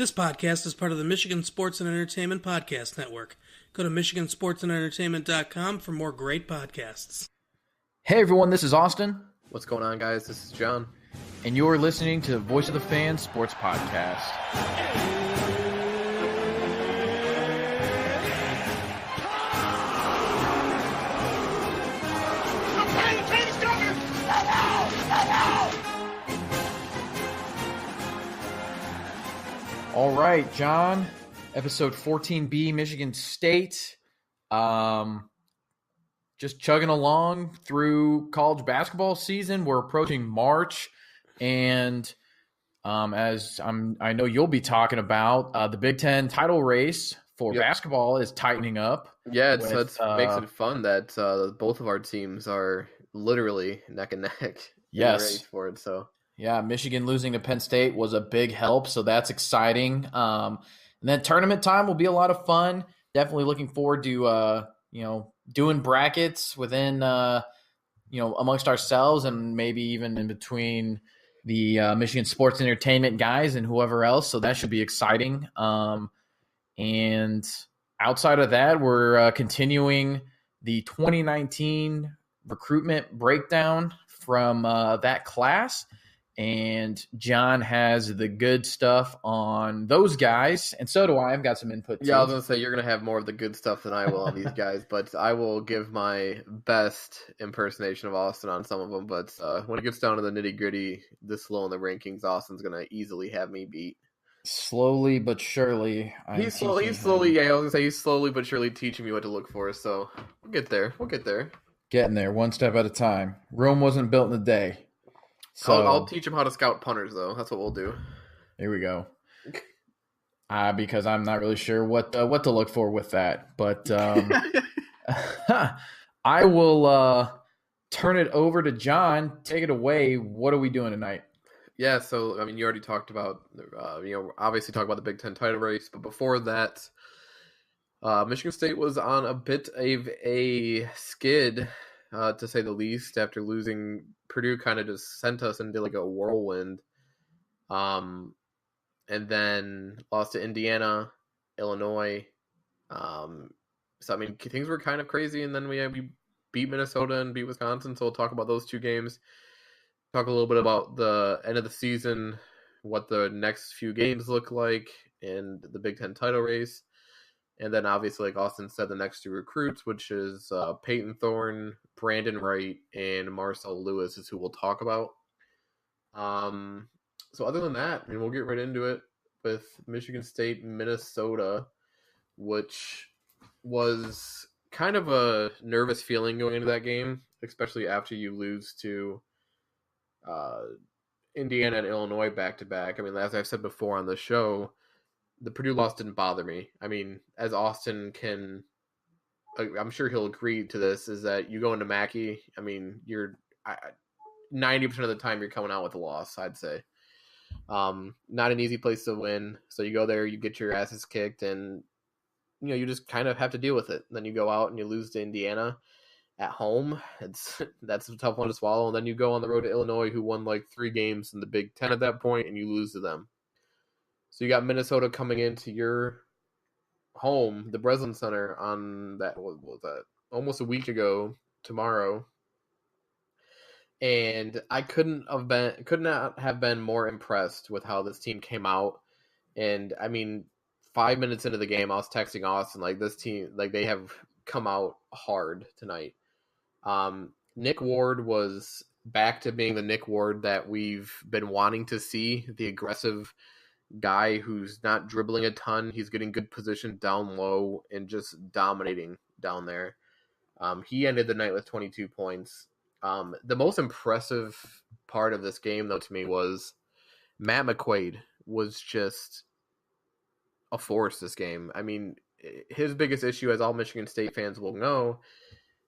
This podcast is part of the Michigan Sports and Entertainment Podcast Network. Go to michigansportsandentertainment.com for more great podcasts. Hey everyone, this is Austin. What's going on, guys? This is John. And you're listening to the Voice of the Fans Sports Podcast. All right, John, episode 14B, Michigan State. Just chugging along through college basketball season. We're approaching March, and I know you'll be talking about, the Big Ten title race for basketball is tightening up. Yeah, that makes it fun that both of our teams are literally neck and neck. Yes, in the race for it. So yeah, Michigan losing to Penn State was a big help, so that's exciting. And then tournament time will be a lot of fun. Definitely looking forward to doing brackets within amongst ourselves and maybe even in between the Michigan Sports Entertainment guys and whoever else. So that should be exciting. And outside of that, we're continuing the 2019 recruitment breakdown from that class. And John has the good stuff on those guys, and so do I. I've got some input too. Yeah, I was going to say, you're going to have more of the good stuff than I will on these guys, but I will give my best impersonation of Austin on some of them. But when it gets down to the nitty-gritty, this low in the rankings, Austin's going to easily have me beat. Slowly but surely. He's slowly but surely teaching me what to look for, so we'll get there. Getting there, one step at a time. Rome wasn't built in a day. So I'll teach him how to scout punters, though. That's what we'll do. Here we go. Because I'm not really sure what to look for with that. But I will turn it over to John. Take it away. What are we doing tonight? Yeah, so, you already talked about, obviously talk about the Big Ten title race. But before that, Michigan State was on a bit of a skid, to say the least, after losing. Purdue kind of just sent us into like a whirlwind, and then lost to Indiana, Illinois. So things were kind of crazy, and then we beat Minnesota and beat Wisconsin. So we'll talk about those two games. Talk a little bit about the end of the season, what the next few games look like, and the Big Ten title race. And then obviously, like Austin said, the next two recruits, which is Peyton Thorne, Brandon Wright, and Marcel Lewis is who we'll talk about. So other than that, we'll get right into it with Michigan State, Minnesota, which was kind of a nervous feeling going into that game, especially after you lose to Indiana and Illinois back-to-back. As I've said before on the show, the Purdue loss didn't bother me. As Austin can, I'm sure he'll agree to this, is that you go into Mackey, you're 90% of the time you're coming out with a loss, I'd say. Not an easy place to win. So you go there, you get your asses kicked, and you just kind of have to deal with it. Then you go out and you lose to Indiana at home. That's a tough one to swallow. And then you go on the road to Illinois, who won like 3 games in the Big Ten at that point, and you lose to them. So you got Minnesota coming into your home, the Breslin Center, on that, what was that, almost a week ago tomorrow. And I could not have been more impressed with how this team came out. And 5 minutes into the game, I was texting Austin, like, this team, like, they have come out hard tonight. Nick Ward was back to being the Nick Ward that we've been wanting to see, the aggressive guy who's not dribbling a ton. He's getting good position down low and just dominating down there. He ended the night with 22 points. The most impressive part of this game, though, to me, was Matt McQuaid was just a force this game. His biggest issue, as all Michigan State fans will know,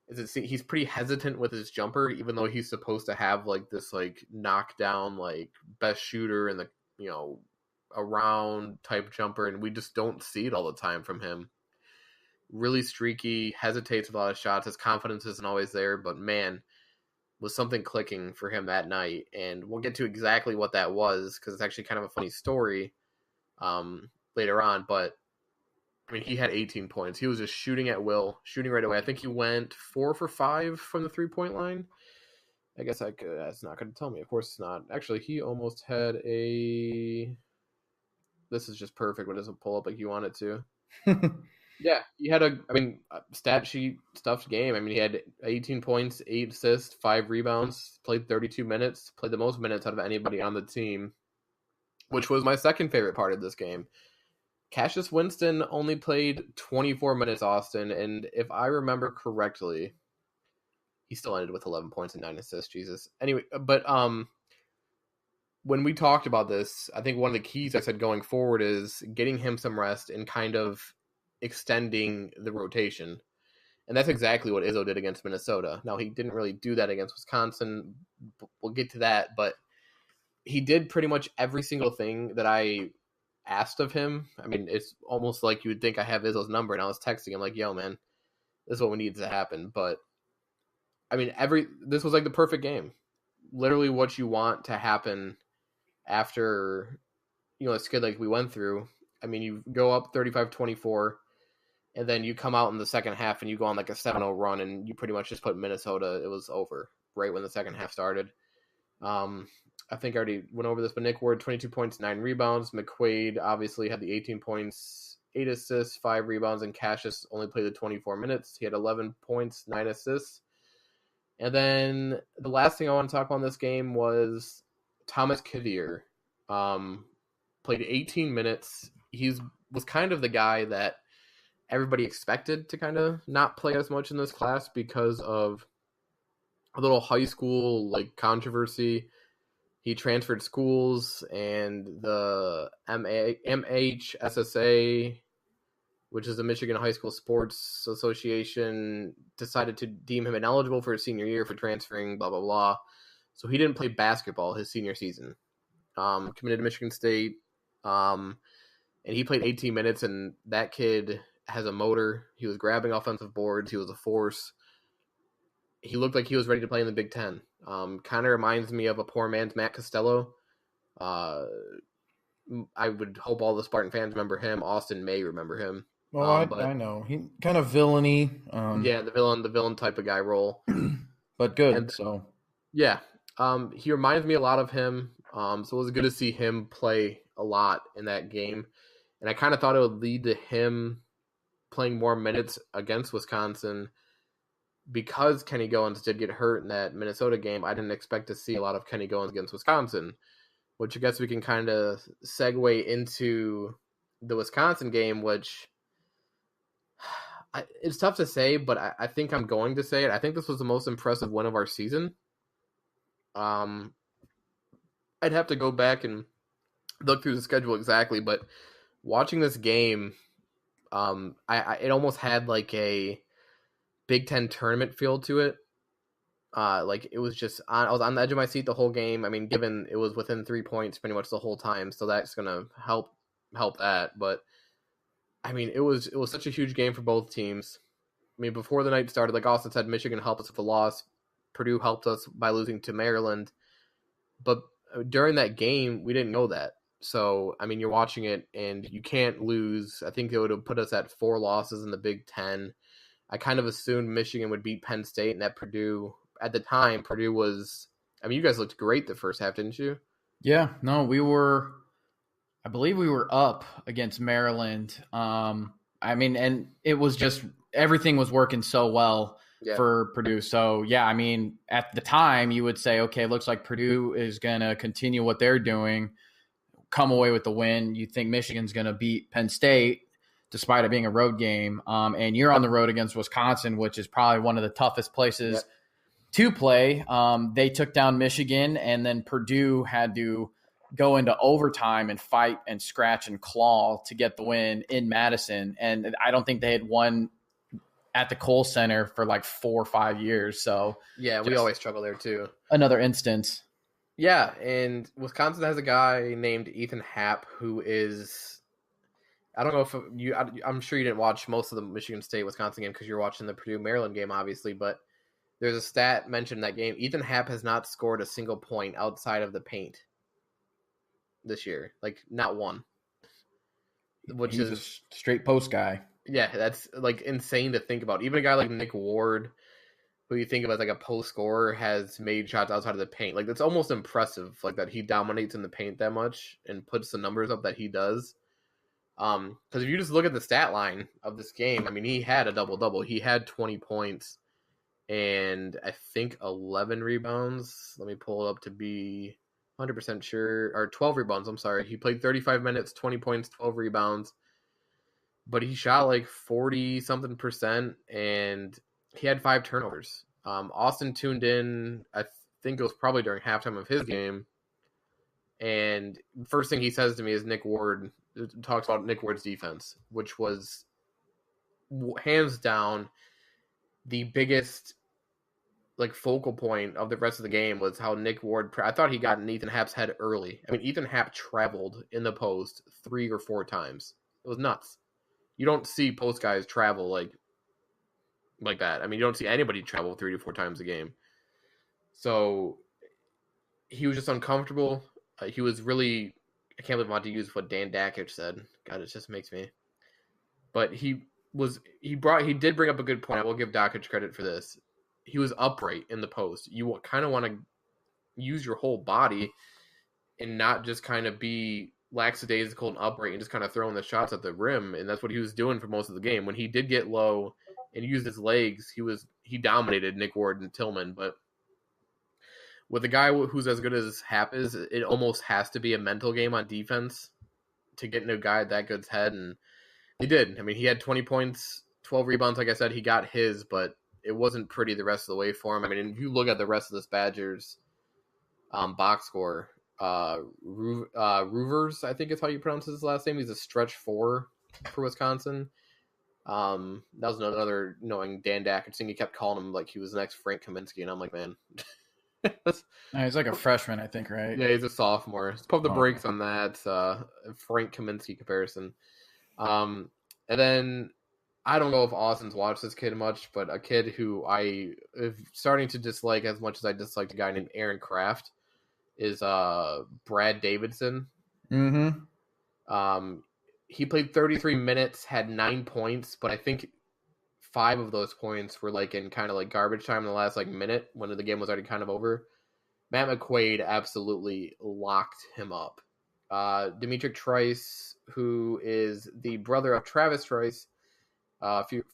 is that he's pretty hesitant with his jumper, even though he's supposed to have like this like knockdown, like best shooter in the around type jumper, and we just don't see it all the time from him. Really streaky, hesitates with a lot of shots. His confidence isn't always there, but man, was something clicking for him that night. And we'll get to exactly what that was, because it's actually kind of a funny story. later on, but I mean, he had 18 points. He was just shooting at will, shooting right away. I think he went 4 for 5 from the 3-point line. I guess that's not going to tell me. Of course it's not. Actually, he almost had a... This is just perfect when it doesn't pull up like you want it to. Yeah, he had a stat sheet stuffed game. I mean, he had 18 points, 8 assists, 5 rebounds, played 32 minutes, played the most minutes out of anybody on the team, which was my second favorite part of this game. Cassius Winston only played 24 minutes, Austin, and if I remember correctly, he still ended with 11 points and 9 assists, Jesus. Anyway, but when we talked about this, I think one of the keys I said going forward is getting him some rest and kind of extending the rotation. And that's exactly what Izzo did against Minnesota. Now, he didn't really do that against Wisconsin. We'll get to that, but he did pretty much every single thing that I asked of him. I mean, it's almost like you would think I have Izzo's number, and I was texting him like, yo, man, this is what we need to happen. But, I mean, this was like the perfect game. Literally what you want to happen after, a skid like we went through. I mean, you go up 35-24, and then you come out in the second half and you go on like a 7-0 run, and you pretty much just put Minnesota, it was over right when the second half started. I think I already went over this, but Nick Ward, 22 points, 9 rebounds. McQuaid obviously had the 18 points, 8 assists, 5 rebounds, and Cassius only played the 24 minutes. He had 11 points, 9 assists. And then the last thing I want to talk about in this game was Thomas Kavir. Played 18 minutes. He was kind of the guy that everybody expected to kind of not play as much in this class because of a little high school controversy. He transferred schools, and the MHSSA, which is the Michigan High School Sports Association, decided to deem him ineligible for his senior year for transferring, blah, blah, blah. So he didn't play basketball his senior season. Committed to Michigan State, and he played 18 minutes, and that kid has a motor. He was grabbing offensive boards. He was a force. He looked like he was ready to play in the Big Ten. Kind of reminds me of a poor man's Matt Costello. I would hope all the Spartan fans remember him. Austin may remember him. Well, I know. He kind of villainy. Yeah, the villain type of guy role. But good, so. Yeah. He reminds me a lot of him. So it was good to see him play a lot in that game. And I kind of thought it would lead to him playing more minutes against Wisconsin. Because Kenny Goins did get hurt in that Minnesota game, I didn't expect to see a lot of Kenny Goins against Wisconsin, which I guess we can kind of segue into the Wisconsin game, which it's tough to say, but I think I'm going to say it. I think this was the most impressive win of our season. I'd have to go back and look through the schedule exactly, but watching this game, it almost had like a Big Ten tournament feel to it. It was just I was on the edge of my seat the whole game. I mean, given it was within 3 points pretty much the whole time, so that's gonna help that. But I mean, it was such a huge game for both teams. I mean, before the night started, like Austin said, Michigan helped us with a loss. Purdue helped us by losing to Maryland. But during that game, we didn't know that. So, I mean, you're watching it, and you can't lose. I think it would have put us at 4 losses in the Big Ten. I kind of assumed Michigan would beat Penn State, and that Purdue, at the time, Purdue was, I mean, you guys looked great the first half, didn't you? Yeah, no, I believe we were up against Maryland. I mean, and it was just, everything was working so well for Purdue. So, yeah, I mean, at the time, you would say, okay, it looks like Purdue is going to continue what they're doing, come away with the win. You think Michigan's going to beat Penn State, despite it being a road game. And you're on the road against Wisconsin, which is probably one of the toughest places to play. They took down Michigan, and then Purdue had to go into overtime and fight and scratch and claw to get the win in Madison. And I don't think they had won at the Kohl Center for like 4 or 5 years. So yeah, we always struggle there too. Another instance. Yeah, and Wisconsin has a guy named Ethan Happ who is, I don't know if I'm sure you didn't watch most of the Michigan State-Wisconsin game because you're watching the Purdue-Maryland game, obviously, but there's a stat mentioned in that game. Ethan Happ has not scored a single point outside of the paint this year. Like, not one. which He's is a straight post guy. yeah, that's like insane to think about. Even a guy like Nick Ward, who you think of as like a post scorer, has made shots outside of the paint. Like, that's almost impressive, like that he dominates in the paint that much and puts the numbers up that he does. Because if you just look at the stat line of this game, I mean, he had a double-double. He had 20 points and I think 11 rebounds. Let me pull it up to be 100% sure. Or 12 rebounds, I'm sorry. He played 35 minutes, 20 points, 12 rebounds. But he shot like 40-something percent, and he had 5 turnovers. Austin tuned in, I think it was probably during halftime of his game. And the first thing he says to me is Nick Ward talks about Nick Ward's defense, which was hands down the biggest like focal point of the rest of the game was how Nick Ward. I thought he got in Ethan Happ's head early. I mean, Ethan Happ traveled in the post 3 or 4 times. It was nuts. You don't see post guys travel like that. I mean, you don't see anybody travel 3 to 4 times a game. So he was just uncomfortable. He was really. I can't believe I want to use what Dan Dakich said. God, it just makes me. But he did bring up a good point. I will give Dakich credit for this. He was upright in the post. You kind of want to use your whole body and not just kind of be lackadaisical and upright and just kind of throwing the shots at the rim. And that's what he was doing for most of the game. When he did get low and used his legs, he dominated Nick Ward and Tillman. But with a guy who's as good as Happ is, it almost has to be a mental game on defense to get into a guy that good's head. And he did. I mean, he had 20 points, 12 rebounds. Like I said, he got his, but it wasn't pretty the rest of the way for him. I mean, if you look at the rest of this Badgers box score, Roovers, I think is how you pronounce his last name. He's a stretch 4 for Wisconsin. That was another knowing Dan Dakich thing. He kept calling him like he was the next Frank Kaminsky, and I'm like, man. No, he's like a freshman, I think, right? Yeah, he's a sophomore. Let's pump the brakes on that Frank Kaminsky comparison. And then I don't know if Austin's watched this kid much, but a kid who I am starting to dislike as much as I disliked a guy named Aaron Kraft is Brad Davidson. Mm-hmm. He played 33 minutes, had 9 points, but I think 5 of those points were like in kind of like garbage time in the last like minute when the game was already kind of over. Matt McQuaid absolutely locked him up. Demetric Trice, who is the brother of Travis Trice,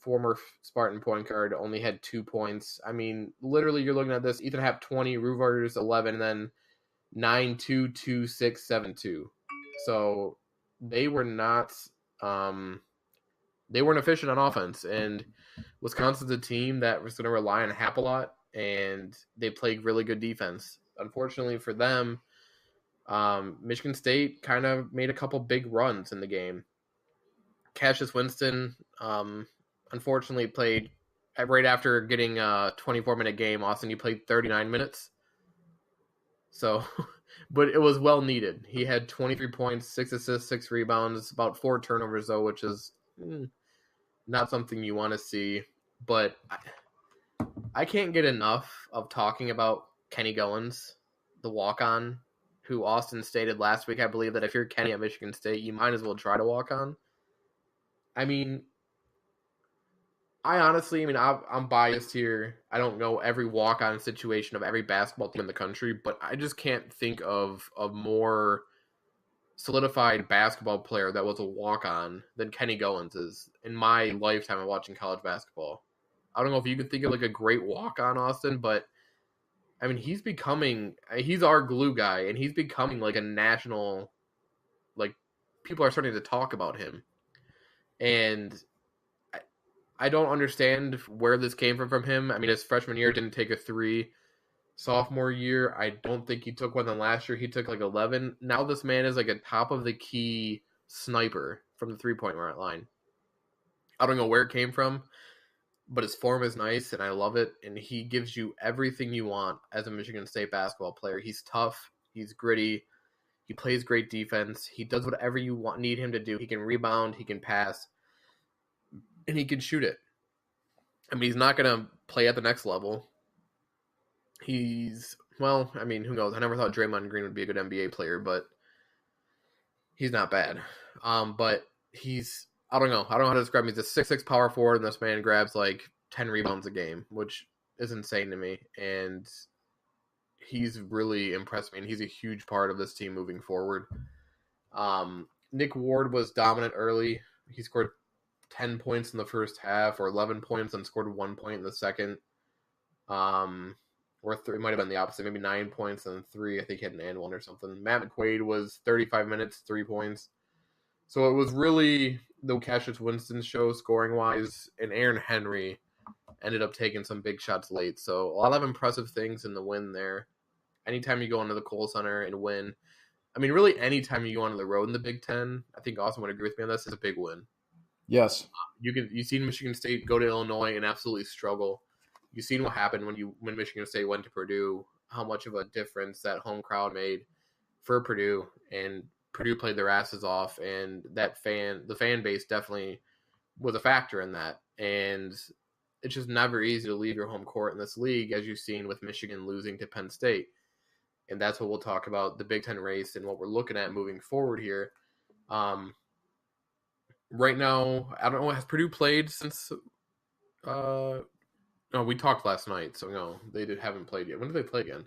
former Spartan point guard, only had 2 points. I mean, literally, you're looking at this. Ethan Happ 20, Roovers 11, and then 9, 2, 2, 6, 7, 2. So they were not they weren't efficient on offense. And Wisconsin's a team that was going to rely on Happ a lot, and they played really good defense. Unfortunately for them, Michigan State kind of made a couple big runs in the game. Cassius Winston, unfortunately, played right after getting a 24-minute game. Austin, he played 39 minutes. So, but it was well needed. He had 23 points, 6 assists, 6 rebounds, about 4 turnovers, though, which is not something you want to see. But I can't get enough of talking about Kenny Goins, the walk-on, who Austin stated last week, I believe, that if you're Kenny at Michigan State, you might as well try to walk on. I mean, I'm biased here. I don't know every walk-on situation of every basketball team in the country, but I just can't think of a more solidified basketball player that was a walk-on than Kenny Goins is in my lifetime of watching college basketball. I don't know if you could think of like a great walk-on, Austin, but I mean, he's our glue guy, and he's becoming like a national, like, people are starting to talk about him. And I don't understand where this came from him. I mean, his freshman year didn't take a 3. Sophomore year, I don't think he took one. Then last year, he took like 11. Now this man is like a top of the key sniper from the 3-point line. I don't know where it came from, but his form is nice, and I love it. And he gives you everything you want as a Michigan State basketball player. He's tough. He's gritty. He plays great defense. He does whatever you need him to do. He can rebound. He can pass. And he can shoot it. I mean, he's not going to play at the next level. Who knows? I never thought Draymond Green would be a good NBA player, but he's not bad. But I don't know. I don't know how to describe him. He's a 6'6" power forward, and this man grabs like 10 rebounds a game, which is insane to me. And he's really impressed me, and he's a huge part of this team moving forward. Nick Ward was dominant early. He scored 10 points in the first half, or 11 points, and scored 1 point in the second. Or three, it might have been the opposite, maybe 9 points and 3. I think he had an and one or something. Matt McQuaid was 35 minutes, 3 points. So it was really the Cassius Winston show scoring wise, and Aaron Henry ended up taking some big shots late. So a lot of impressive things in the win there. Anytime you go into the Kohl Center and win, I mean, really anytime you go onto the road in the Big Ten, I think Austin would agree with me on this, is a big win. Yes. You've seen Michigan State go to Illinois and absolutely struggle. You've seen what happened when Michigan State went to Purdue, how much of a difference that home crowd made for Purdue, and Purdue played their asses off, and the fan base definitely was a factor in that. And it's just never easy to leave your home court in this league, as you've seen with Michigan losing to Penn State. And that's what we'll talk about, the Big Ten race and what we're looking at moving forward here. Right now, I don't know, has Purdue played since no, we talked last night, so no, they haven't played yet. When do they play again?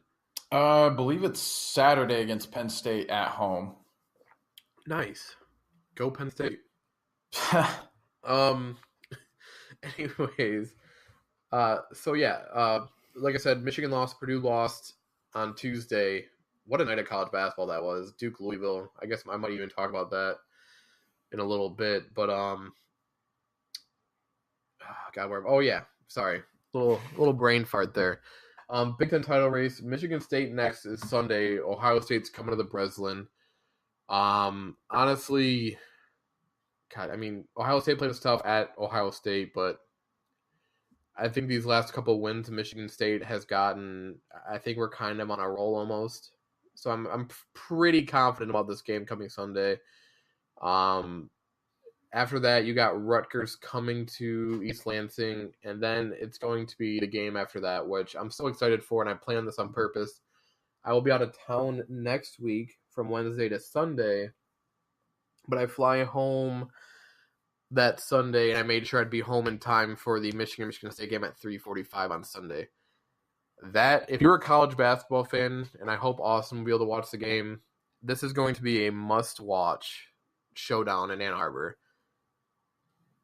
I believe it's Saturday against Penn State at home. Nice. Go Penn State. Anyways, so yeah, like I said, Michigan lost, Purdue lost on Tuesday. What a night of college basketball that was. Duke, Louisville. I guess I might even talk about that in a little bit, but sorry. Little brain fart there. Big Ten title race. Michigan State next is Sunday. Ohio State's coming to the Breslin. Honestly, God, I mean, Ohio State played us tough at Ohio State, but I think these last couple wins Michigan State has gotten, I think we're kind of on a roll almost. So I'm pretty confident about this game coming Sunday. After that, you got Rutgers coming to East Lansing, and then it's going to be the game after that, which I'm so excited for, and I planned this on purpose. I will be out of town next week from Wednesday to Sunday, but I fly home that Sunday, and I made sure I'd be home in time for the Michigan State game at 3:45 on Sunday. That, if you're a college basketball fan, and I hope Austin will be able to watch the game, this is going to be a must-watch showdown in Ann Arbor.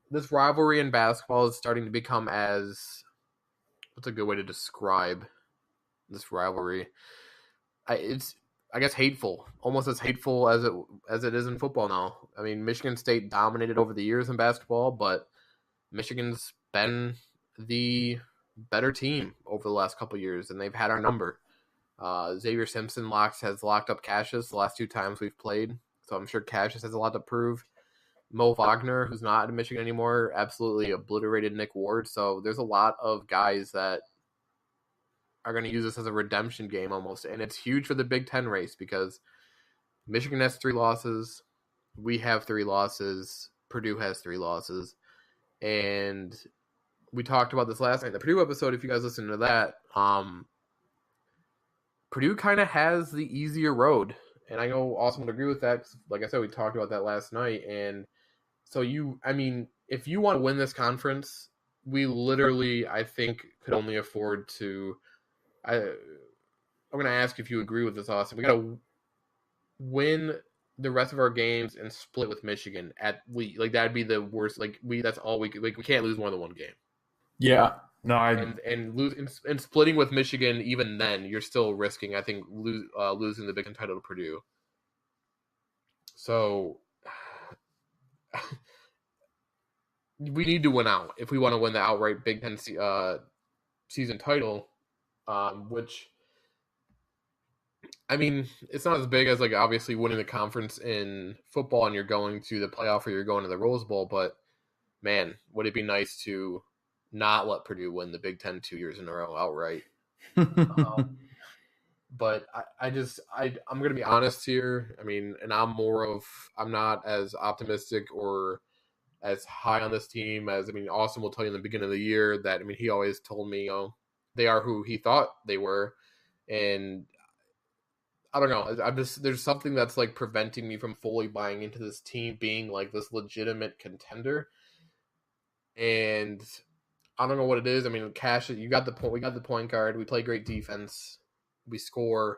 This rivalry in basketball is starting to become what's a good way to describe this rivalry? It's, I guess, hateful, almost as hateful as it is in football now. I mean, Michigan State dominated over the years in basketball, but Michigan's been the better team over the last couple of years, and they've had our number. Xavier Simpson has locked up Cassius the last 2 times we've played, so I'm sure Cassius has a lot to prove. Mo Wagner, who's not in Michigan anymore, absolutely obliterated Nick Ward. So there's a lot of guys that are going to use this as a redemption game almost. And it's huge for the Big Ten race because Michigan has 3 losses. We have 3 losses. Purdue has 3 losses. And we talked about this last night. The Purdue episode, if you guys listen to that, Purdue kind of has the easier road. And I know Austin would agree with that. 'Cause like I said, we talked about that last night. And so if you want to win this conference, we literally, I think, could only afford to. I'm going to ask if you agree with this, Austin. We got to win the rest of our games and split with Michigan. That'd be the worst. That's all we could. We can't lose more than 1 game. Yeah. No, and splitting with Michigan, even then, you're still risking, I think, losing the Big Ten title to Purdue. So we need to win out if we want to win the outright Big Ten season title, which, I mean, it's not as big as, obviously winning the conference in football and you're going to the playoff or you're going to the Rose Bowl, but, man, would it be nice to not let Purdue win the Big Ten 2 years in a row outright. But I'm going to be honest here. I mean, and I'm not as optimistic or as high on this team as, Austin will tell you in the beginning of the year that, he always told me, they are who he thought they were. And I don't know. I'm just there's something that's like preventing me from fully buying into this team being like this legitimate contender, and I don't know what it is. I mean, Cash, you got the point. We got the point guard. We play great defense. We score.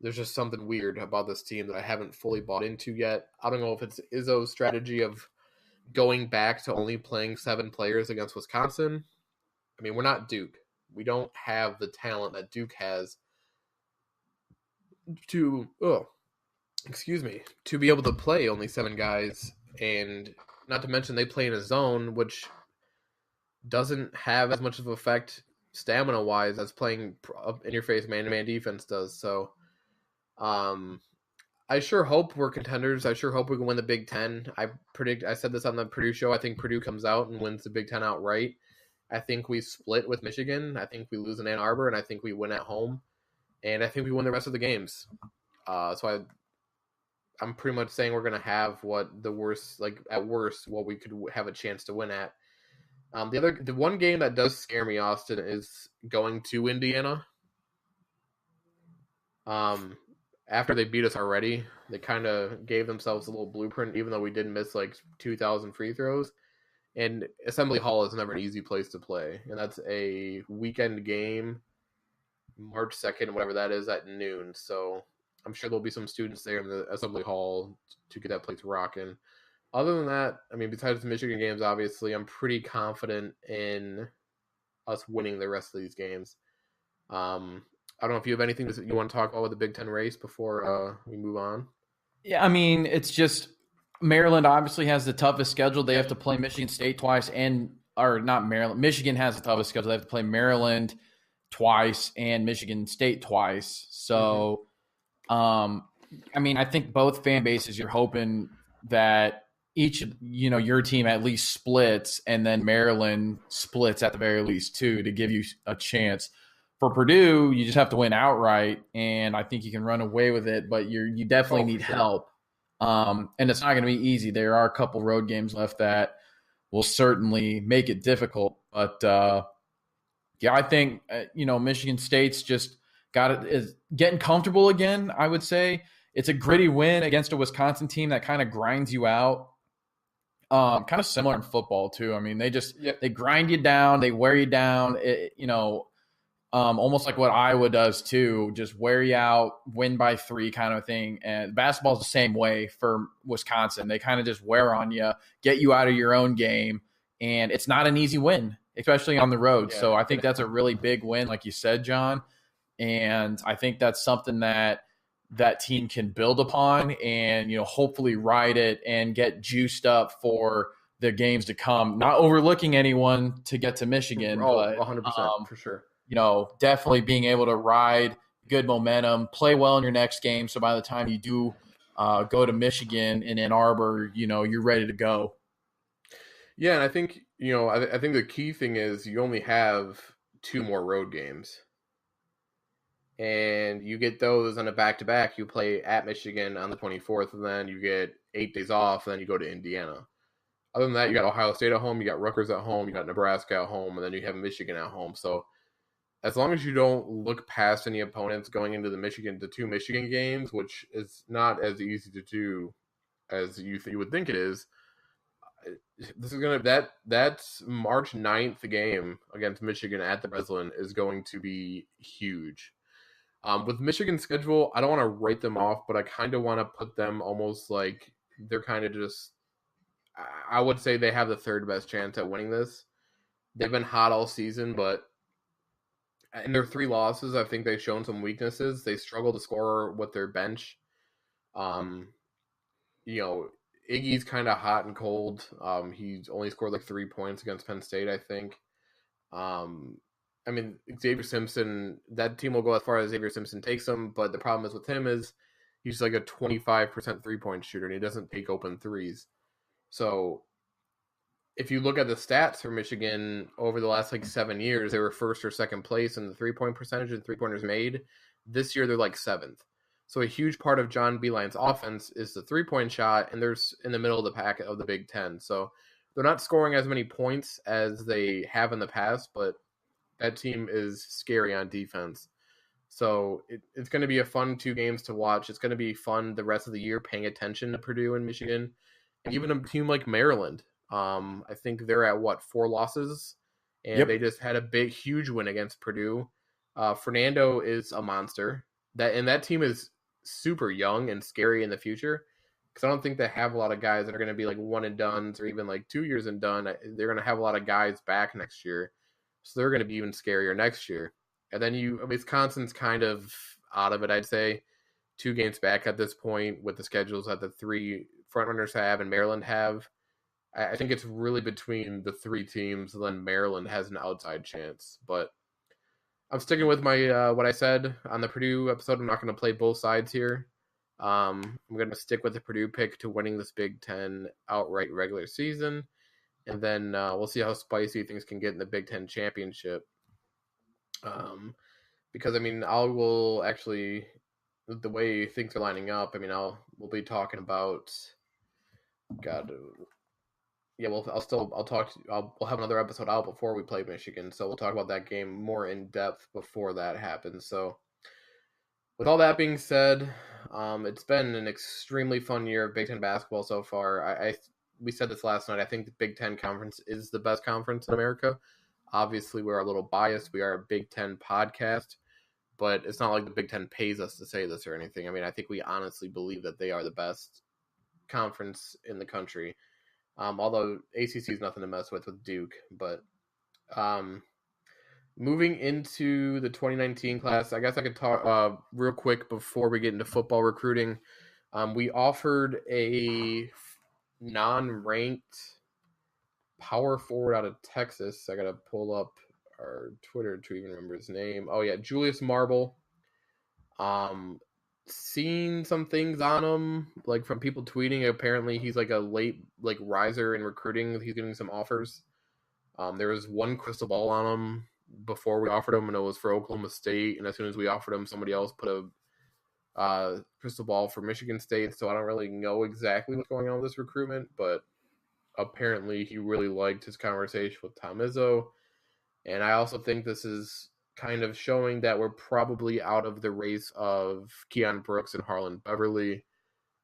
There's just something weird about this team that I haven't fully bought into yet. I don't know if it's Izzo's strategy of going back to only playing 7 players against Wisconsin. I mean, we're not Duke. We don't have the talent that Duke has to to be able to play only 7 guys, and not to mention they play in a zone which doesn't have as much of an effect stamina wise as playing in your face man-to-man defense does. So I sure hope we're contenders. I sure hope we can win the Big Ten. I said this on the Purdue show, I think Purdue comes out and wins the Big Ten outright. I think we split with Michigan. I think we lose in Ann Arbor, and I think we win at home. And I think we win the rest of the games. So I'm pretty much saying we're going to have what the worst, like at worst, what we could have a chance to win at. The one game that does scare me, Austin, is going to Indiana. After they beat us already, they kind of gave themselves a little blueprint, even though we did miss like 2,000 free throws. And Assembly Hall is never an easy place to play. And that's a weekend game, March 2nd, whatever that is, at noon. So I'm sure there'll be some students there in the Assembly Hall to get that place rocking. Other than that, I mean, besides the Michigan games, obviously, I'm pretty confident in us winning the rest of these games. I don't know if you have anything you want to talk about with the Big Ten race before we move on. Yeah, I mean, it's just Maryland obviously has the toughest schedule. They have to play Michigan State twice, Michigan has the toughest schedule. They have to play Maryland twice and Michigan State twice. So, I mean, I think both fan bases, you're hoping that your team at least splits, and then Maryland splits at the very least too, to give you a chance. For Purdue, you just have to win outright, and I think you can run away with it, but you definitely need help. And it's not going to be easy. There are a couple road games left that will certainly make it difficult. But, I think, Michigan State's just is getting comfortable again, I would say. It's a gritty win against a Wisconsin team that kind of grinds you out. Kind of similar in football, too. I mean, they grind you down. They wear you down. Almost like what Iowa does too, just wear you out, win by 3 kind of thing. And basketball's the same way for Wisconsin. They kind of just wear on you, get you out of your own game, and it's not an easy win, especially on the road. Yeah. So I think that's a really big win, like you said, John. And I think that's something that team can build upon and, hopefully ride it and get juiced up for the games to come. Not overlooking anyone to get to Michigan. But 100% for sure. Definitely being able to ride good momentum, play well in your next game. So by the time you do go to Michigan in Ann Arbor, you're ready to go. Yeah, and I think, I think the key thing is you only have 2 more road games. And you get those on a back-to-back. You play at Michigan on the 24th, and then you get 8 days off, and then you go to Indiana. Other than that, you got Ohio State at home, you got Rutgers at home, you got Nebraska at home, and then you have Michigan at home. So as long as you don't look past any opponents going into the 2 Michigan games, which is not as easy to do as you would think it is, this is that's March 9th game against Michigan at the Breslin is going to be huge. With Michigan's schedule, I don't want to write them off, but I kind of want to put them almost like they're kind of just, I would say they have the 3rd best chance at winning this. They've been hot all season, but in their 3 losses, I think they've shown some weaknesses. They struggle to score with their bench. Iggy's kind of hot and cold. He's only scored like 3 points against Penn State, I think. Xavier Simpson, that team will go as far as Xavier Simpson takes them, but the problem is with him is he's like a 25% 3-point shooter, and he doesn't take open threes. So if you look at the stats for Michigan over the last 7 years, they were 1st or 2nd place in the 3-point percentage and 3-pointers made. This year, they're 7th. So a huge part of John Beilein's offense is the 3-point shot, and they're in the middle of the pack of the Big Ten. So they're not scoring as many points as they have in the past, but that team is scary on defense. So it's going to be a fun 2 games to watch. It's going to be fun the rest of the year paying attention to Purdue and Michigan, and even a team like Maryland. I think they're at 4 losses, and they just had a huge win against Purdue. Fernando is a monster. That team is super young and scary in the future, because I don't think they have a lot of guys that are going to be like one and done or even like 2 years and done. They're going to have a lot of guys back next year, so they're going to be even scarier next year. And then Wisconsin's kind of out of it, I'd say. 2 games back at this point with the schedules that the 3 frontrunners have and Maryland have. I think it's really between the 3 teams, and then Maryland has an outside chance. But I'm sticking with my what I said on the Purdue episode. I'm not going to play both sides here. I'm going to stick with the Purdue pick to winning this Big Ten outright regular season. And then we'll see how spicy things can get in the Big Ten championship. Because I will actually, the way things are lining up, we'll be talking about, we'll have another episode out before we play Michigan, so we'll talk about that game more in depth before that happens. So, with all that being said, it's been an extremely fun year of Big Ten basketball so far. We said this last night. I think the Big Ten Conference is the best conference in America. Obviously, we're a little biased. We are a Big Ten podcast, but it's not like the Big Ten pays us to say this or anything. I think we honestly believe that they are the best conference in the country. Although ACC is nothing to mess with Duke. But moving into the 2019 class, I guess I could talk real quick before we get into football recruiting. We offered a non-ranked power forward out of Texas. I gotta pull up our Twitter to even remember his name. Oh yeah, Julius Marble. Seen some things on him, like from people tweeting. Apparently he's like a late riser in recruiting. He's getting some offers. There was one crystal ball on him before we offered him, and it was for Oklahoma State. And as soon as we offered him, somebody else put a crystal ball for Michigan State. So I don't really know exactly what's going on with this recruitment, but apparently he really liked his conversation with Tom Izzo. And I also think this is kind of showing that we're probably out of the race of Keon Brooks and Harlan Beverly.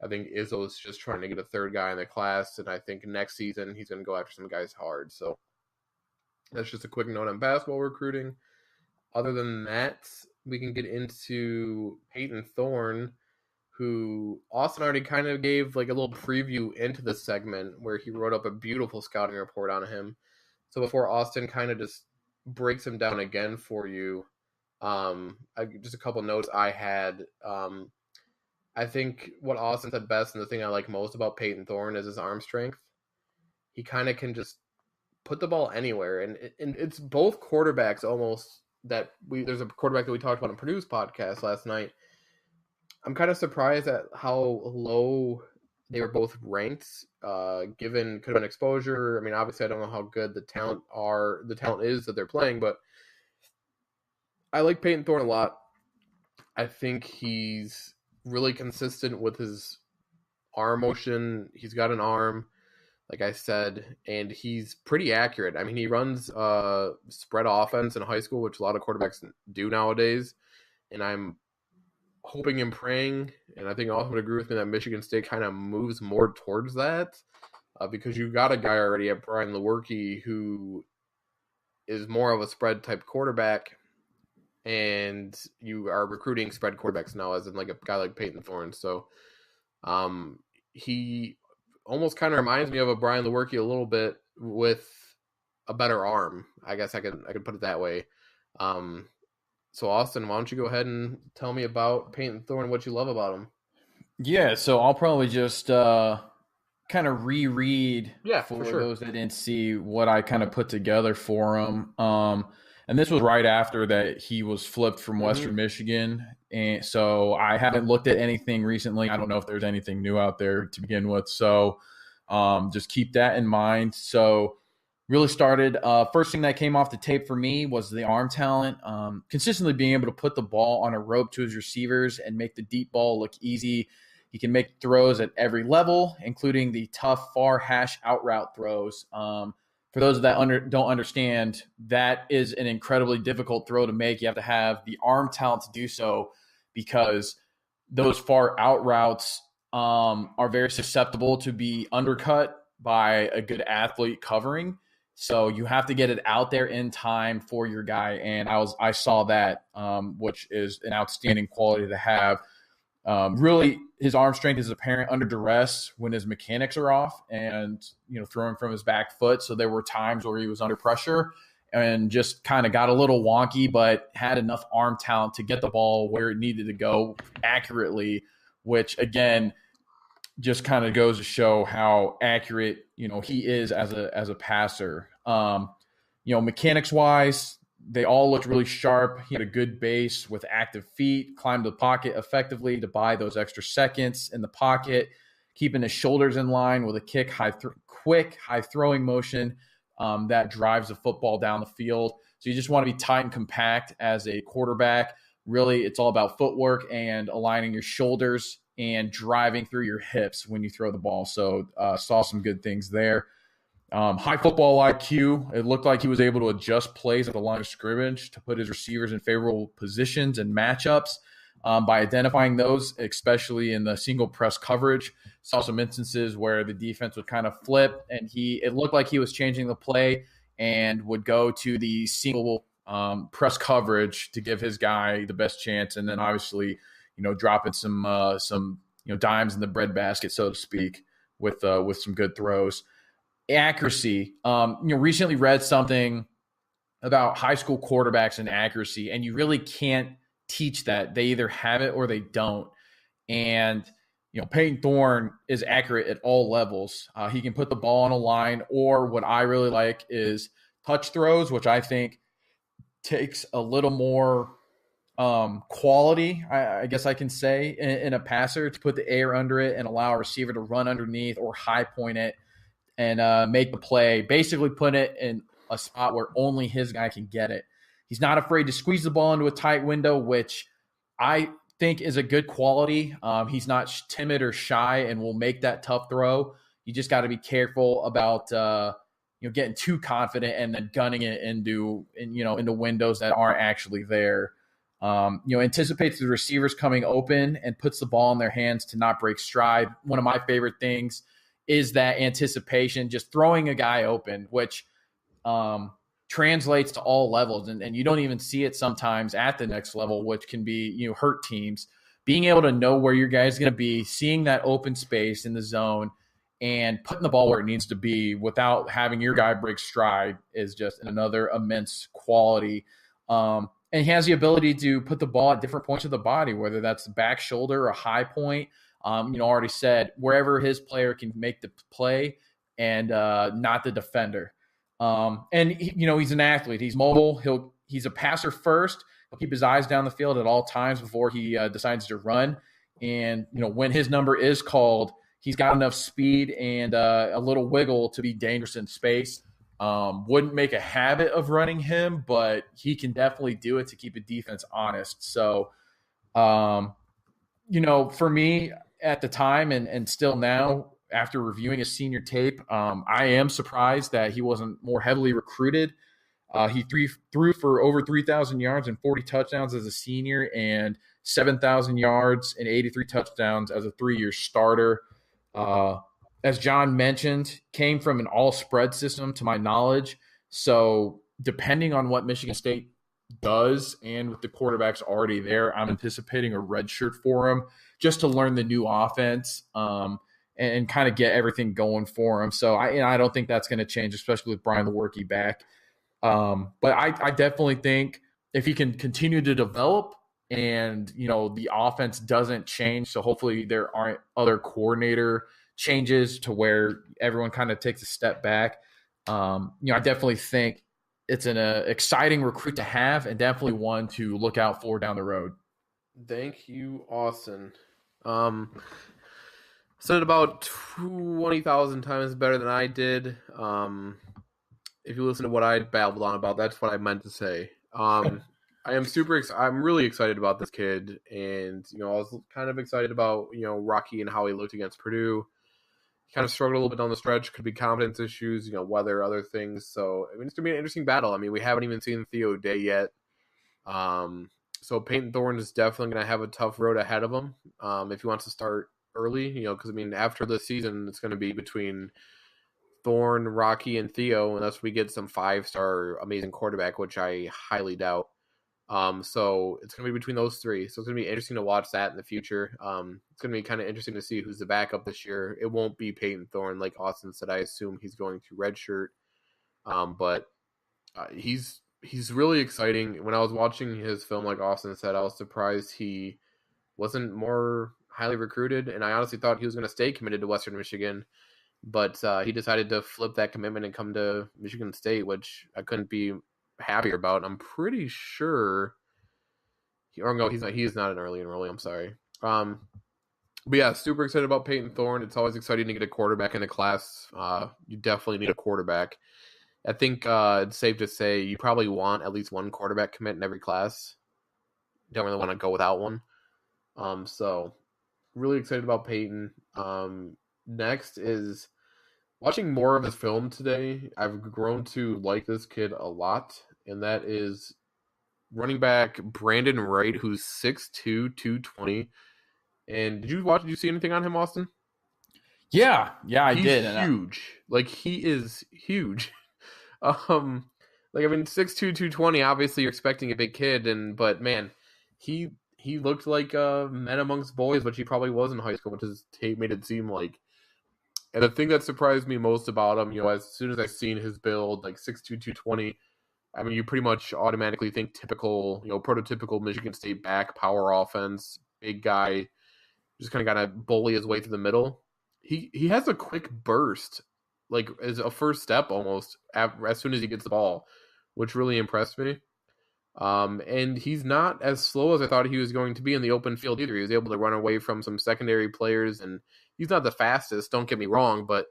I think Izzo's just trying to get a 3rd guy in the class, and I think next season he's going to go after some guys hard. So that's just a quick note on basketball recruiting. Other than that, we can get into Peyton Thorne, who Austin already kind of gave like a little preview into the segment where he wrote up a beautiful scouting report on him. So before Austin kind of just breaks him down again for you, just a couple notes I had. I think what Austin said best, and the thing I like most about Peyton Thorne, is his arm strength. He kind of can just put the ball anywhere, and it's both quarterbacks almost that there's a quarterback that we talked about on Purdue's podcast last night. I'm kind of surprised at how low they were both ranked, given could have been exposure. Obviously I don't know how good the talent is that they're playing, but I like Peyton Thorne a lot. I think he's really consistent with his arm motion. He's got an arm, like I said, and he's pretty accurate. He runs spread offense in high school, which a lot of quarterbacks do nowadays, and I'm hoping and praying, and I think Austin would agree with me, that Michigan State kind of moves more towards that, because you've got a guy already at Brian Lewerke who is more of a spread type quarterback, and you are recruiting spread quarterbacks now, as in like a guy like Peyton Thorne. So he almost kind of reminds me of a Brian Lewerke a little bit with a better arm. I guess I could put it that way. So Austin, why don't you go ahead and tell me about Peyton Thorne and what you love about him? Yeah, so I'll probably just kind of reread for those that didn't see what I kind of put together for him. And this was right after that he was flipped from Western Michigan. And so I haven't looked at anything recently. I don't know if there's anything new out there to begin with. So just keep that in mind. So really started, first thing that came off the tape for me was the arm talent. Consistently being able to put the ball on a rope to his receivers and make the deep ball look easy. He can make throws at every level, including the tough far hash out route throws. for those that don't understand, that is an incredibly difficult throw to make. You have to have the arm talent to do so because those far out routes are very susceptible to be undercut by a good athlete covering. So you have to get it out there in time for your guy. And I saw that, which is an outstanding quality to have. Really, his arm strength is apparent under duress when his mechanics are off and, throwing from his back foot. So there were times where he was under pressure and just kind of got a little wonky, but had enough arm talent to get the ball where it needed to go accurately, which, again, just kind of goes to show how accurate, he is as a passer. Mechanics wise, they all looked really sharp. He had a good base with active feet, climbed the pocket effectively to buy those extra seconds in the pocket, keeping his shoulders in line with a quick, high throwing motion that drives the football down the field. So you just want to be tight and compact as a quarterback. Really, it's all about footwork and aligning your shoulders and driving through your hips when you throw the ball. So saw some good things there. High football IQ. It looked like he was able to adjust plays at the line of scrimmage to put his receivers in favorable positions and matchups by identifying those, especially in the single press coverage. Saw some instances where the defense would kind of flip, and it looked like he was changing the play and would go to the single press coverage to give his guy the best chance, and then obviously, dropping some dimes in the breadbasket, so to speak, with some good throws. Accuracy. Recently read something about high school quarterbacks and accuracy, and you really can't teach that. They either have it or they don't. And, Peyton Thorne is accurate at all levels. He can put the ball on a line, or what I really like is touch throws, which I think takes a little more quality, I guess I can say, in a passer, to put the air under it and allow a receiver to run underneath or high point it and make the play, basically put it in a spot where only his guy can get it. He's not afraid to squeeze the ball into a tight window, which I think is a good quality. He's not timid or shy and will make that tough throw. You just got to be careful about getting too confident and then gunning it into windows that aren't actually there. Anticipates the receivers coming open and puts the ball in their hands to not break stride. One of my favorite things is that anticipation, just throwing a guy open, which translates to all levels. And you don't even see it sometimes at the next level, which can be, hurt teams. Being able to know where your guy is going to be, seeing that open space in the zone and putting the ball where it needs to be without having your guy break stride is just another immense quality. And he has the ability to put the ball at different points of the body, whether that's the back shoulder or a high point. Already said, wherever his player can make the play and not the defender. He's an athlete. He's mobile. He's a passer first. He'll keep his eyes down the field at all times before he decides to run. And, when his number is called, he's got enough speed and a little wiggle to be dangerous in space. Wouldn't make a habit of running him, but he can definitely do it to keep a defense honest. So, for me at the time and still now, after reviewing his senior tape, I am surprised that he wasn't more heavily recruited. He threw for over 3,000 yards and 40 touchdowns as a senior and 7,000 yards and 83 touchdowns as a 3-year starter. As John mentioned, came from an all-spread system to my knowledge. So depending on what Michigan State does and with the quarterbacks already there, I'm anticipating a red shirt for him just to learn the new offense and kind of get everything going for him. So I don't think that's going to change, especially with Brian Lewerke back. But I definitely think if he can continue to develop and, the offense doesn't change, so hopefully there aren't other coordinator changes to where everyone kind of takes a step back. I definitely think it's an exciting recruit to have and definitely one to look out for down the road. Thank you, Austin. Said it about 20,000 times better than I did. If you listen to what I babbled on about, that's what I meant to say. I'm really excited about this kid, and I was kind of excited about Rocky and how he looked against Purdue. kind of struggled a little bit down the stretch. Could be confidence issues, weather, other things. So I mean, it's gonna be an interesting battle. I mean, we haven't even seen Theo Day yet. So Peyton Thorne is definitely gonna have a tough road ahead of him. If he wants to start early, because I mean, after the season, it's gonna be between Thorne, Rocky, and Theo, unless we get some 5-star amazing quarterback, which I highly doubt. So it's going to be between those three. So it's going to be interesting to watch that in the future. It's going to be kind of interesting to see who's the backup this year. It won't be Peyton Thorne, like Austin said. I assume he's going to redshirt. But he's really exciting. When I was watching his film, like Austin said, I was surprised he wasn't more highly recruited. And I honestly thought he was going to stay committed to Western Michigan. But he decided to flip that commitment and come to Michigan State, which I couldn't be happier about. I'm pretty sure. He's not an early enrollee. I'm sorry. But yeah, super excited about Peyton Thorne. It's always exciting to get a quarterback in the class. You definitely need a quarterback. I think it's safe to say you probably want at least one quarterback commit in every class. Don't really want to go without one. So really excited about Peyton. Next is watching more of his film today. I've grown to like this kid a lot, and that is running back Brandon Wright, who's 6'2", 220. And did you see anything on him, Austin? Yeah, I He's did. Huge. He is huge. 6'2", 220, obviously you're expecting a big kid, but man, he looked like a man amongst boys, which he probably was in high school, which his tape made it seem like. And the thing that surprised me most about him, as soon as I seen his build, 6'2", 220, I mean, you pretty much automatically think typical, prototypical Michigan State back, power offense, big guy, just kind of got to bully his way through the middle. He has a quick burst, as a first step almost, as soon as he gets the ball, which really impressed me. And he's not as slow as I thought he was going to be in the open field either. He was able to run away from some secondary players, and he's not the fastest, don't get me wrong, but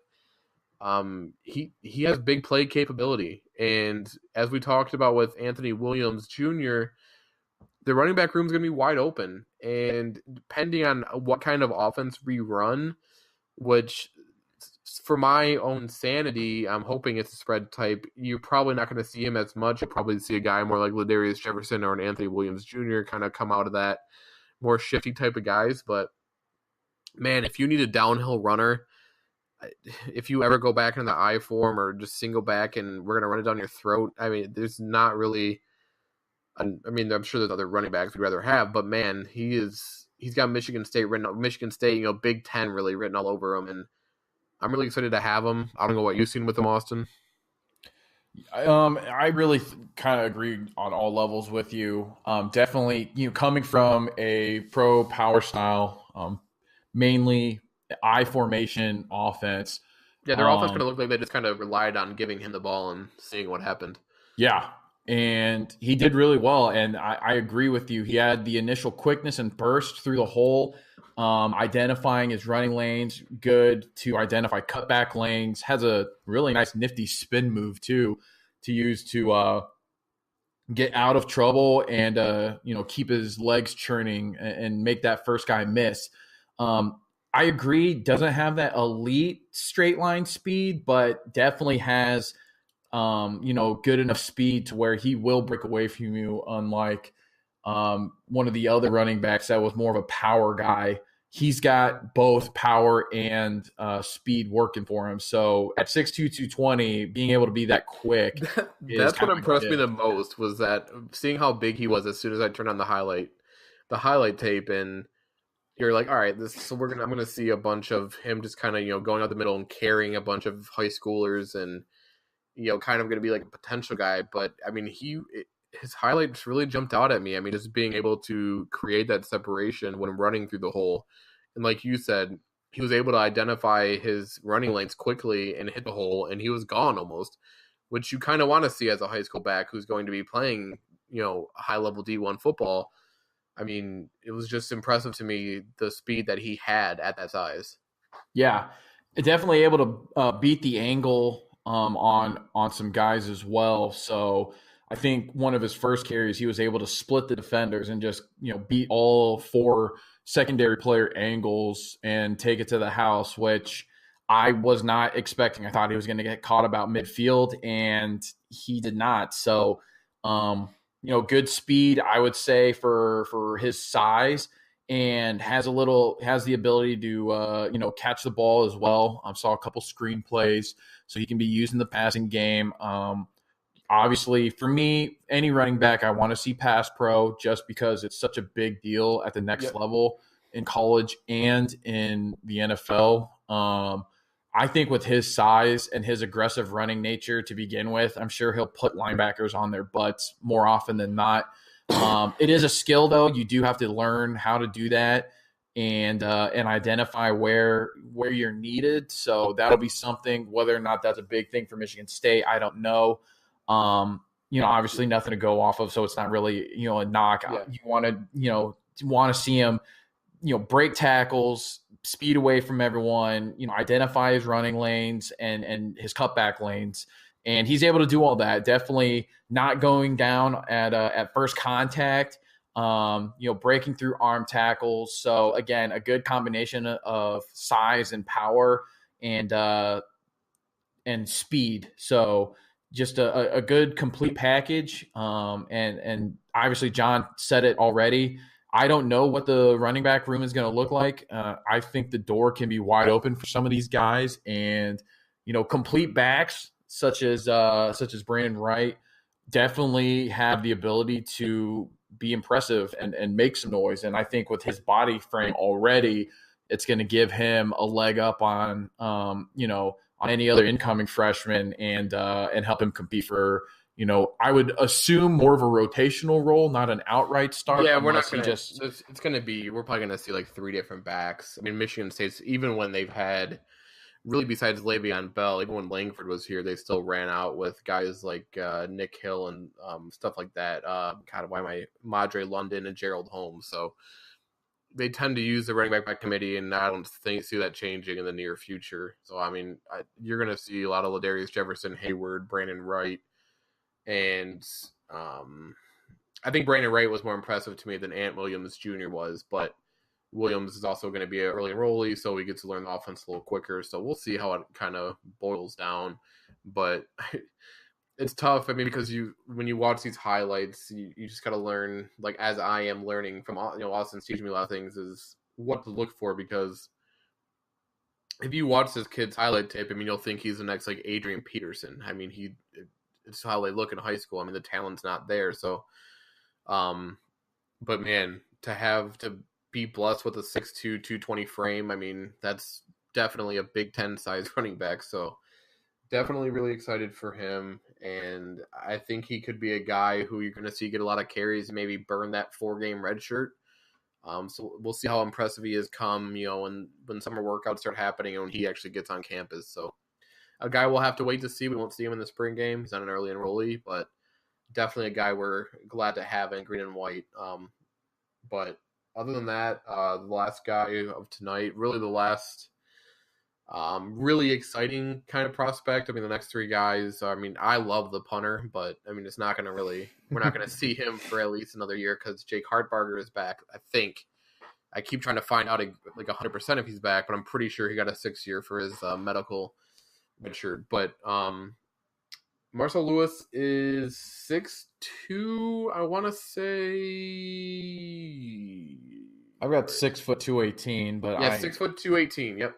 he has big play capability. And as we talked about with Anthony Williams Jr., the running back room is going to be wide open. And depending on what kind of offense we run, which for my own sanity, I'm hoping it's a spread type, you're probably not going to see him as much. You'll probably see a guy more like Ladarius Jefferson or an Anthony Williams Jr. kind of come out of that more shifty type of guys. But man, if you need a downhill runner, if you ever go back in the I form or just single back and we're going to run it down your throat, I mean, there's not really, I'm sure there's other running backs we'd rather have, but man, he's got Michigan State, Big Ten really written all over him. And I'm really excited to have him. I don't know what you've seen with him, Austin. I really kind of agree on all levels with you. Definitely, coming from a pro power style, mainly I formation offense. Yeah, their offense kind of looked like they just kind of relied on giving him the ball and seeing what happened. Yeah, and he did really well. And I agree with you. He had the initial quickness and burst through the hole. Identifying his running lanes, good to identify cutback lanes, has a really nice nifty spin move too to use to get out of trouble and keep his legs churning and make that first guy miss. I agree, doesn't have that elite straight line speed, but definitely has good enough speed to where he will break away from you, unlike one of the other running backs that was more of a power guy. He's got both power and speed working for him. So at 6'2", 220, being able to be that quick. That's what impressed me the most, was that seeing how big he was as soon as I turned on the highlight tape, and you're like, all right, I'm gonna see a bunch of him just kind of going out the middle and carrying a bunch of high schoolers, and kind of gonna be like a potential guy. But I mean, his highlights really jumped out at me. I mean, just being able to create that separation when running through the hole. And like you said, he was able to identify his running lanes quickly and hit the hole, and he was gone almost, which you kind of want to see as a high school back who's going to be playing, high-level D1 football. I mean, it was just impressive to me, the speed that he had at that size. Yeah, definitely able to beat the angle on some guys as well. So I think one of his first carries, he was able to split the defenders and just, beat all four secondary player angles and take it to the house, which I was not expecting. I thought he was going to get caught about midfield, and he did not. So, good speed, I would say, for his size, and has the ability to catch the ball as well. I saw a couple screen plays, so he can be used in the passing game. Obviously, for me, any running back, I want to see pass pro just because it's such a big deal at the next level in college and in the NFL. I think with his size and his aggressive running nature to begin with, I'm sure he'll put linebackers on their butts more often than not. It is a skill, though. You do have to learn how to do that and identify where you're needed. So that'll be something. Whether or not that's a big thing for Michigan State, I don't know. Obviously nothing to go off of, so it's not really, a knock. Yeah. You want to see him, break tackles, speed away from everyone, identify his running lanes and his cutback lanes. And he's able to do all that. Definitely not going down at first contact, breaking through arm tackles. So again, a good combination of size and power and speed. So just a good complete package. And obviously John said it already. I don't know what the running back room is going to look like. I think the door can be wide open for some of these guys, and complete backs such as Brandon Wright definitely have the ability to be impressive and make some noise. And I think with his body frame already, it's going to give him a leg up on on any other incoming freshman and help him compete for, I would assume more of a rotational role, not an outright start. Yeah, we're not going to just. It's going to be. We're probably going to see like 3 different backs. I mean, Michigan State's, even when they've had, really besides Le'Veon Bell, even when Langford was here, they still ran out with guys like Nick Hill and stuff like that. Madre London and Gerald Holmes. So they tend to use the running back committee, and I don't see that changing in the near future. So, I mean, you're going to see a lot of Ladarius Jefferson, Hayward, Brandon Wright, and I think Brandon Wright was more impressive to me than Ant Williams Jr. was, but Williams is also going to be an early enrollee, so we get to learn the offense a little quicker. So we'll see how it kind of boils down. But it's tough. I mean, because when you watch these highlights, you just got to learn, like as I am learning from, Austin's teaching me a lot of things, is what to look for. Because if you watch this kid's highlight tape, I mean, you'll think he's the next like Adrian Peterson. I mean, it's how they look in high school. I mean, the talent's not there. So, but man, to be blessed with a 6'2", 220 frame, I mean, that's definitely a Big Ten size running back. So definitely really excited for him. And I think he could be a guy who you're going to see get a lot of carries, maybe burn that 4-game red shirt. So we'll see how impressive he is come, when summer workouts start happening and when he actually gets on campus. So a guy we'll have to wait to see. We won't see him in the spring game. He's not an early enrollee, but definitely a guy we're glad to have in green and white. But other than that, the last guy of tonight, really the last really exciting kind of prospect. I mean, the next 3 guys, I mean, I love the punter, but I mean, it's not going to really, we're not going to see him for at least another year because Jake Hartbarger is back. I think I keep trying to find out like 100% if he's back, but I'm pretty sure he got a 6-year for his medical redshirt. But Marcel Lewis is 6'2", I want to say. I've got 6 foot 218, but 6 foot 218. Yep.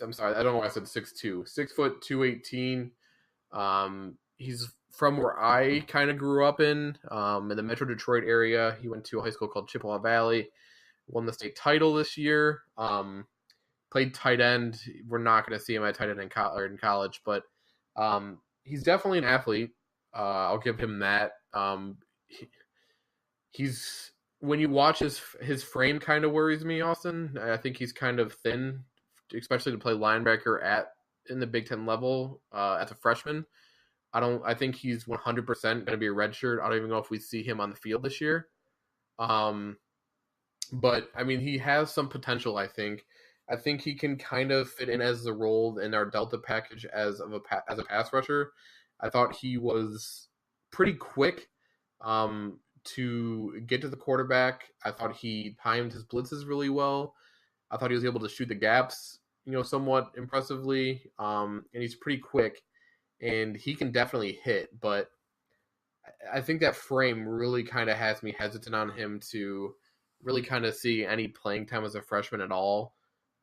I'm sorry, I don't know why I said 6'2". 6 foot 218. He's from where I kind of grew up in the Metro Detroit area. He went to a high school called Chippewa Valley. Won the state title this year. Played tight end. We're not going to see him at tight end in college, but he's definitely an athlete. I'll give him that. He's, when you watch his frame, kind of worries me, Austin. I think he's kind of thin, especially to play linebacker in the Big Ten level as a freshman. I think he's 100% going to be a redshirt. I don't even know if we see him on the field this year. But I mean, he has some potential. I think he can kind of fit in as the role in our Delta package as a pass rusher. I thought he was pretty quick to get to the quarterback. I thought he timed his blitzes really well. I thought he was able to shoot the gaps somewhat impressively. And he's pretty quick, and he can definitely hit. But I think that frame really kind of has me hesitant on him to really kind of see any playing time as a freshman at all.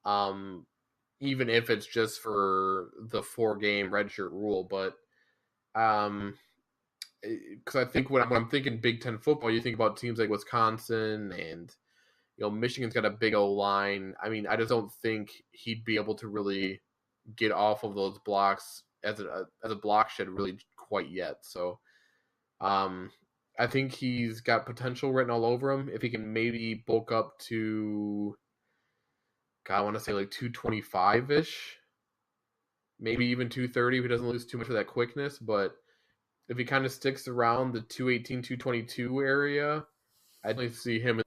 Even if it's just for the 4-game redshirt rule. But because I think when I'm thinking Big Ten football, you think about teams like Wisconsin and Michigan's got a big O line. I mean, I just don't think he'd be able to really get off of those blocks as a block shed really quite yet. So, I think he's got potential written all over him if he can maybe bulk up to, God, I want to say like 225 ish, maybe even 230 if he doesn't lose too much of that quickness. But if he kind of sticks around the 218, 222 area, I'd like to see him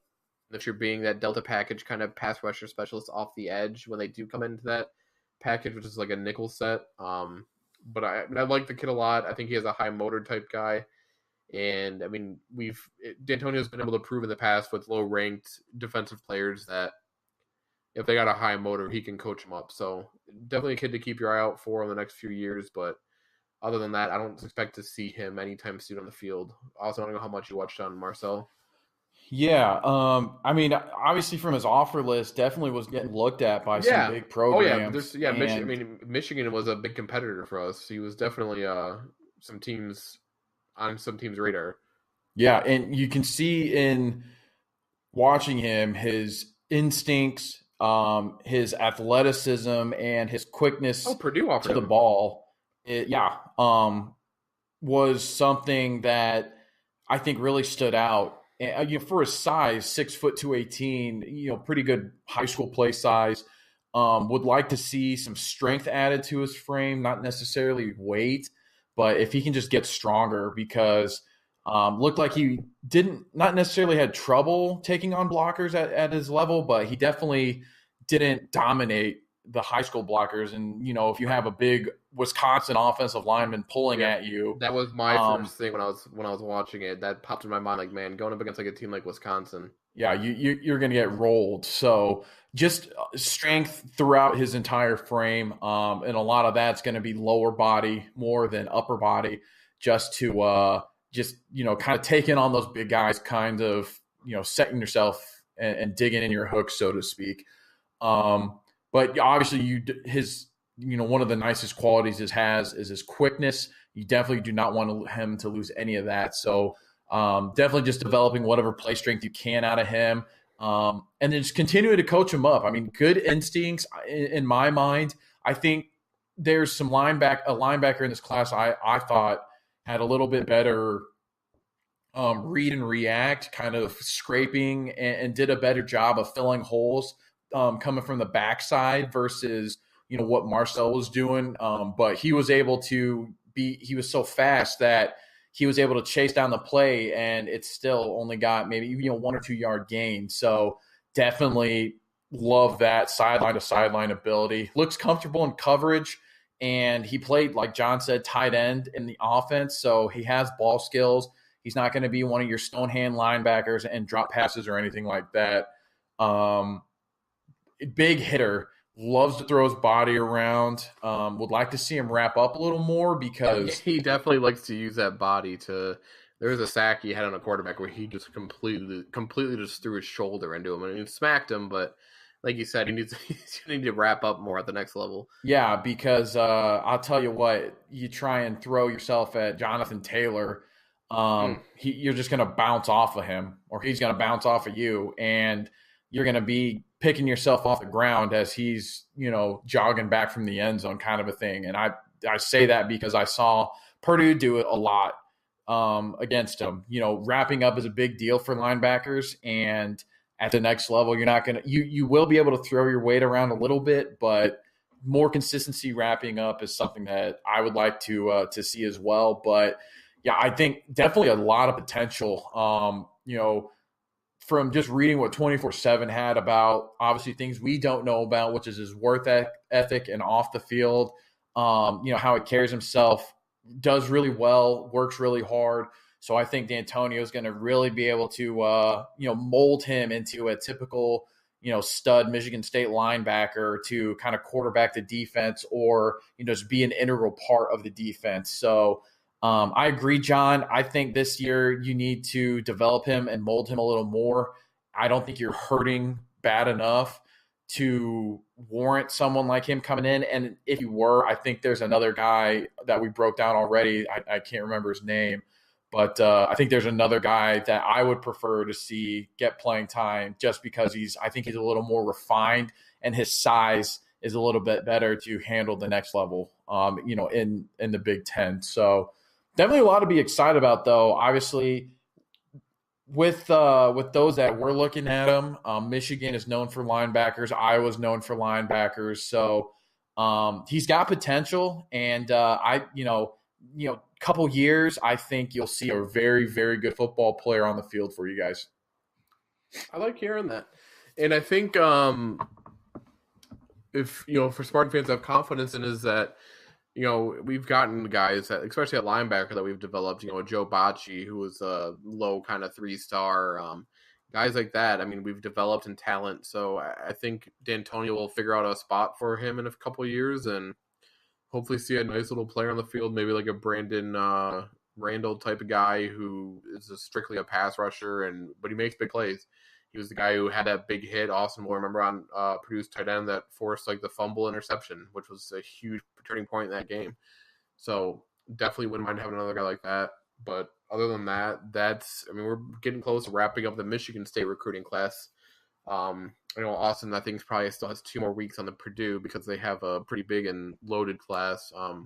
if you're being that Delta package kind of pass rusher specialist off the edge when they do come into that package, which is like a nickel set. But I like the kid a lot. I think he has a high motor type guy. And I mean, D'Antonio's been able to prove in the past with low ranked defensive players that if they got a high motor, he can coach them up. So definitely a kid to keep your eye out for in the next few years. But other than that, I don't expect to see him anytime soon on the field. I also don't know how much you watched on Marcel. Yeah, I mean, obviously from his offer list, definitely was getting looked at by some big programs. Oh yeah, Michigan was a big competitor for us. He was definitely on some teams' radar. Yeah, and you can see in watching him his instincts, his athleticism, and his quickness Purdue offered to the him. ball. Was something that I think really stood out. And, for his size, 6 foot 218, pretty good high school play size. Would like to see some strength added to his frame, not necessarily weight, but if he can just get stronger, because looked like he not necessarily had trouble taking on blockers at his level, but he definitely didn't dominate the high school blockers. And, if you have a big Wisconsin offensive lineman pulling at you. That was my first thing when I was watching it. That popped in my mind, like, man, going up against like a team like Wisconsin. Yeah, you're going to get rolled. So just strength throughout his entire frame. And a lot of that's going to be lower body more than upper body, just to kind of taking on those big guys, kind of, setting yourself and digging in your hook, so to speak. But obviously one of the nicest qualities is his quickness. You definitely do not want him to lose any of that. So definitely just developing whatever play strength you can out of him. And then just continuing to coach him up. I mean, good instincts in my mind. I think there's a linebacker in this class I thought had a little bit better read and react, kind of scraping and did a better job of filling holes coming from the backside versus what Marcel was doing. But he was able to he was so fast that he was able to chase down the play, and it still only got maybe 1 or 2 yard gain. So definitely love that sideline to sideline ability. Looks comfortable in coverage, and he played, like John said, tight end in the offense. So he has ball skills. He's not going to be one of your stone hand linebackers and drop passes or anything like that. Big hitter, loves to throw his body around. Would like to see him wrap up a little more, because he definitely likes to use that body to. There was a sack he had on a quarterback where he just completely just threw his shoulder into him and he smacked him. But like you said, he's going to need to wrap up more at the next level. Yeah, because I'll tell you what, you try and throw yourself at Jonathan Taylor, you're just going to bounce off of him, or he's going to bounce off of you, and you're going to be picking yourself off the ground as he's, jogging back from the end zone, kind of a thing. And I say that because I saw Purdue do it a lot against him. Wrapping up is a big deal for linebackers, and at the next level, you're not going to, you will be able to throw your weight around a little bit, but more consistency wrapping up is something that I would like to see as well. But yeah, I think definitely a lot of potential, from just reading what 24/7 had about, obviously, things we don't know about, which is his work ethic and off the field, how he carries himself, does really well, works really hard. So I think D'Antonio is going to really be able to, mold him into a typical, stud Michigan State linebacker to kind of quarterback the defense or, just be an integral part of the defense. So I agree, John. I think this year you need to develop him and mold him a little more. I don't think you're hurting bad enough to warrant someone like him coming in. And if you were, I think there's another guy that we broke down already. I can't remember his name, but I think there's another guy that I would prefer to see get playing time just because I think he's a little more refined and his size is a little bit better to handle the next level, in the Big Ten. So definitely a lot to be excited about, though. Obviously, with those that we're looking at them, Michigan is known for linebackers. Iowa's known for linebackers. So he's got potential, and couple years, I think you'll see a very, very good football player on the field for you guys. I like hearing that, and I think if for Spartan fans have confidence in is that. We've gotten guys that, especially at linebacker, that we've developed. Joe Bacci, who was a low kind of 3-star. Guys like that. I mean, we've developed in talent. So I think D'Antonio will figure out a spot for him in a couple of years and hopefully see a nice little player on the field, maybe like a Brandon Randall type of guy who is strictly a pass rusher, but he makes big plays. He was the guy who had that big hit. Austin will remember on Purdue's tight end that forced the fumble interception, which was a huge turning point in that game. So definitely wouldn't mind having another guy like that. But other than that, we're getting close to wrapping up the Michigan State recruiting class. Austin, I think, probably still has 2 more weeks on the Purdue because they have a pretty big and loaded class. So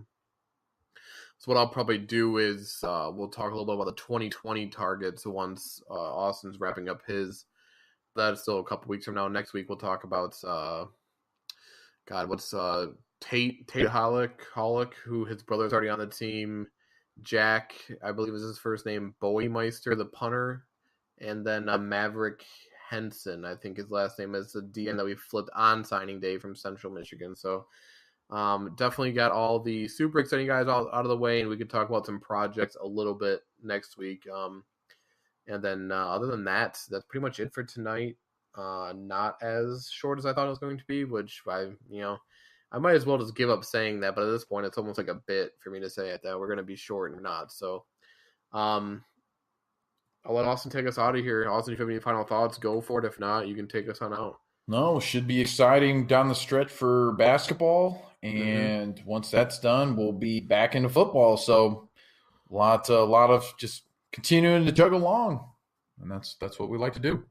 what I'll probably do is we'll talk a little bit about the 2020 targets once Austin's wrapping up his. That's still a couple weeks from now. Next week we'll talk about Tate Hollick, who his brother's already on the team. Jack, I believe is his first name, Bowiemeister, the punter, and then Maverick Henson, I think his last name is the DN that we flipped on signing day from Central Michigan. So definitely got all the super exciting guys out of the way, and we could talk about some projects a little bit next week. And then other than that, that's pretty much it for tonight. Not as short as I thought it was going to be, which I might as well just give up saying that. But at this point, it's almost like a bit for me to say it that we're going to be short and not. So I'll let Austin take us out of here. Austin, if you have any final thoughts, go for it. If not, you can take us on out. No, should be exciting down the stretch for basketball. And once that's done, we'll be back into football. So a lot of just continuing to juggle along, and that's what we like to do.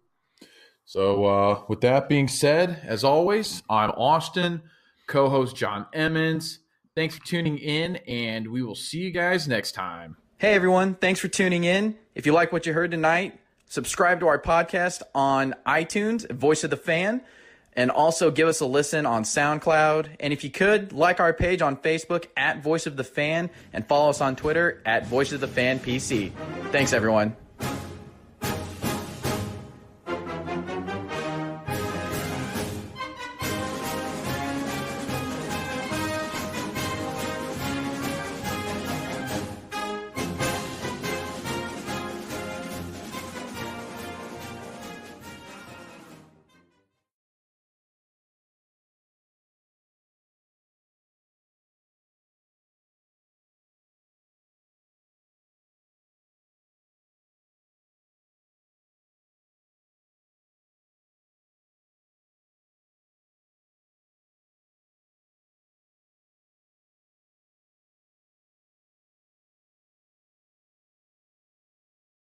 So with that being said, as always, I'm Austin, co-host John Emmons. Thanks for tuning in, and we will see you guys next time. Hey everyone, thanks for tuning in. If you like what you heard tonight, subscribe to our podcast on iTunes, Voice of the Fan, and also give us a listen on SoundCloud. And if you could, like our page on Facebook at Voice of the Fan and follow us on Twitter at Voice of the Fan PC. Thanks, everyone.